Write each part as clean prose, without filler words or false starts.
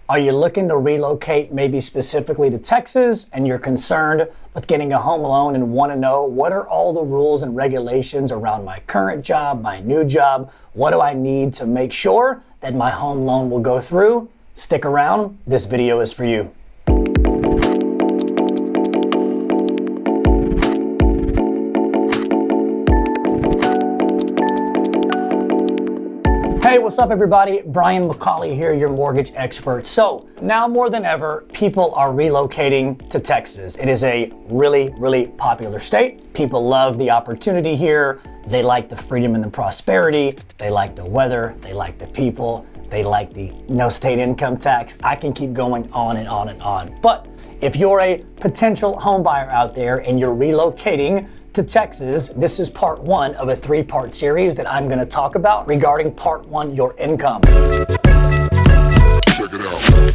Are you looking to relocate maybe specifically to Texas and you're concerned with getting a home loan and want to know what are all the rules and regulations around my current job, my new job? What do I need to make sure that my home loan will go through? Stick around, this video is for you. Hey, what's up everybody? Brian McCauley here, your mortgage expert. So now more than ever, people are relocating to Texas. It is a really popular state. People love the opportunity here. They like the freedom and the prosperity. They like the weather. They like the people. They like the no state income tax. I can keep going on and on and on. But if you're a potential home buyer out there and you're relocating to Texas, this is part one of a three-part series that I'm going to talk about regarding part one, your income. Check it out.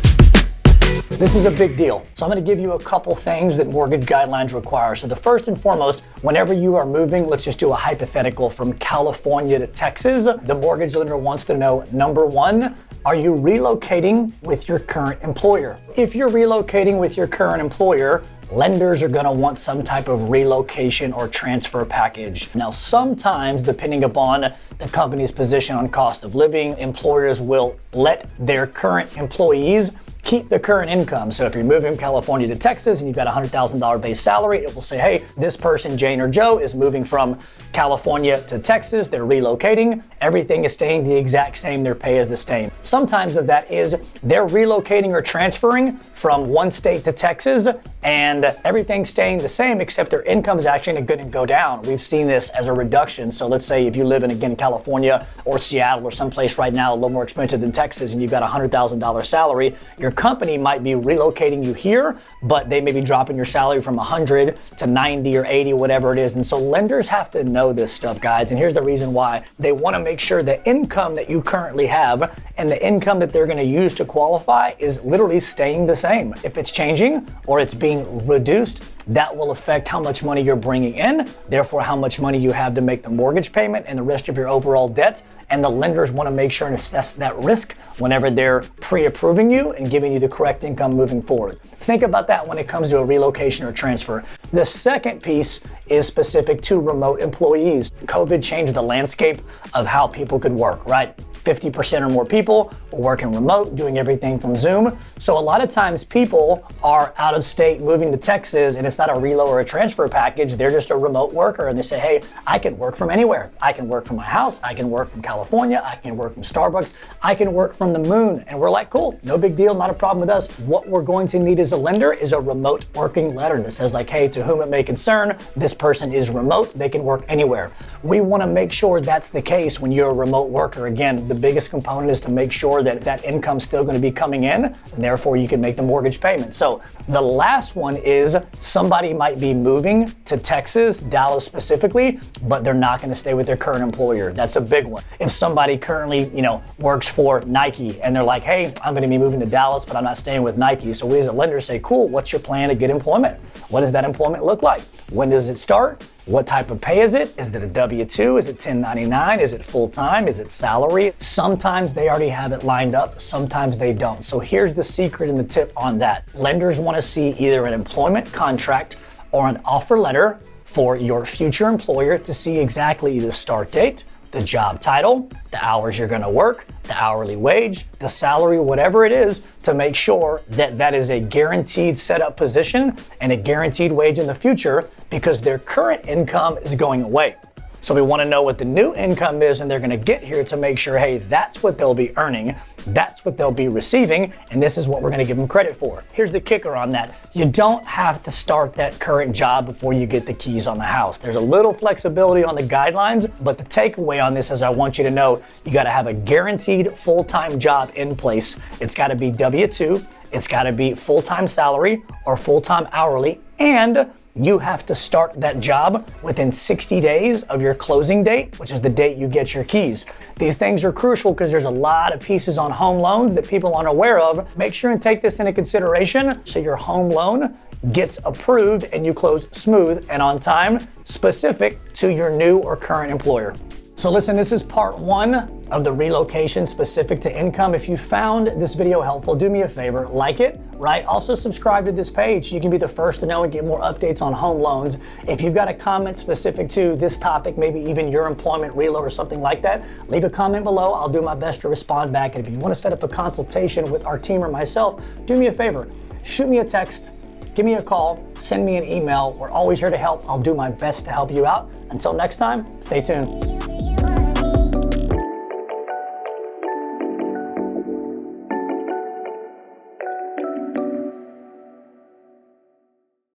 This is a big deal. So I'm going to give you a couple things that mortgage guidelines require. So the first and foremost, whenever you are moving, let's just do a hypothetical from California to Texas, the mortgage lender wants to know, number one, are you relocating with your current employer? If you're relocating with your current employer, lenders are going to want some type of relocation or transfer package. Now, sometimes, depending upon the company's position on cost of living, employers will let their current employees keep the current income. So if you're moving from California to Texas and you've got a $100,000 base salary, it will say, hey, this person, Jane or Joe, is moving from California to Texas. They're relocating. Everything is staying the exact same. Their pay is the same. Sometimes of that is they're relocating or transferring from one state to Texas and everything's staying the same except their income is actually going to go down. We've seen this as a reduction. So let's say if you live in, again, California or Seattle or someplace right now a little more expensive than Texas and you've got a $100,000 salary, your company might be relocating you here, but they may be dropping your salary from 100 to 90 or 80, whatever it is. And so lenders have to know this stuff, guys. And here's the reason why. They want to make sure the income that you currently have and the income that they're going to use to qualify is literally staying the same. If it's changing or it's being reduced, that will affect how much money you're bringing in, therefore how much money you have to make the mortgage payment and the rest of your overall debt. And the lenders want to make sure and assess that risk whenever they're pre-approving you and giving you the correct income moving forward. Think about that when it comes to a relocation or transfer. The second piece is specific to remote employees. COVID changed the landscape of how people could work, right? 50% or more people were working remote, doing everything from Zoom. So a lot of times people are out of state moving to Texas and it's not a relo or a transfer package. They're just a remote worker and they say, hey, I can work from anywhere. I can work from my house. I can work from California. I can work from Starbucks. I can work from the moon. And we're like, cool, no big deal, not a problem with us. What we're going to need as a lender is a remote working letter that says like, hey, to whom it may concern, this person is remote. They can work anywhere. We want to make sure that's the case when you're a remote worker. Again, the biggest component is to make sure that that income's still going to be coming in and therefore you can make the mortgage payment. So the last one is somebody might be moving to Texas, Dallas specifically, but they're not going to stay with their current employer. That's a big one. If somebody currently, works for Nike and they're like, hey, I'm going to be moving to Dallas, but I'm not staying with Nike. So we as a lender say, cool, what's your plan to get employment? What does that employment look like? When does it start? What type of pay is it? Is it a W-2? Is it 1099? Is it full-time? Is it salary? Sometimes they already have it lined up. Sometimes they don't. So here's the secret and the tip on that. Lenders want to see either an employment contract or an offer letter for your future employer to see exactly the start date, the job title, the hours you're going to work, the hourly wage, the salary, whatever it is, to make sure that that is a guaranteed setup position and a guaranteed wage in the future because their current income is going away. So we want to know what the new income is and they're going to get here to make sure, hey, that's what they'll be earning, that's what they'll be receiving, and this is what we're going to give them credit for. Here's the kicker on that. You don't have to start that current job before you get the keys on the house. There's a little flexibility on the guidelines, but the takeaway on this is I want you to know you got to have a guaranteed full-time job in place. It's got to be W-2, it's got to be full-time salary or full-time hourly, and you have to start that job within 60 days of your closing date, which is the date you get your keys. These things are crucial because there's a lot of pieces on home loans that people aren't aware of. Make sure and take this into consideration so your home loan gets approved and you close smooth and on time, specific to your new or current employer. So listen, this is part 1 of the relocation specific to income. If you found this video helpful, do me a favor, like it, right? Also subscribe to this page. You can be the first to know and get more updates on home loans. If you've got a comment specific to this topic, maybe even your employment relo or something like that, leave a comment below. I'll do my best to respond back. And if you want to set up a consultation with our team or myself, do me a favor, shoot me a text, give me a call, send me an email. We're always here to help. I'll do my best to help you out. Until next time, stay tuned.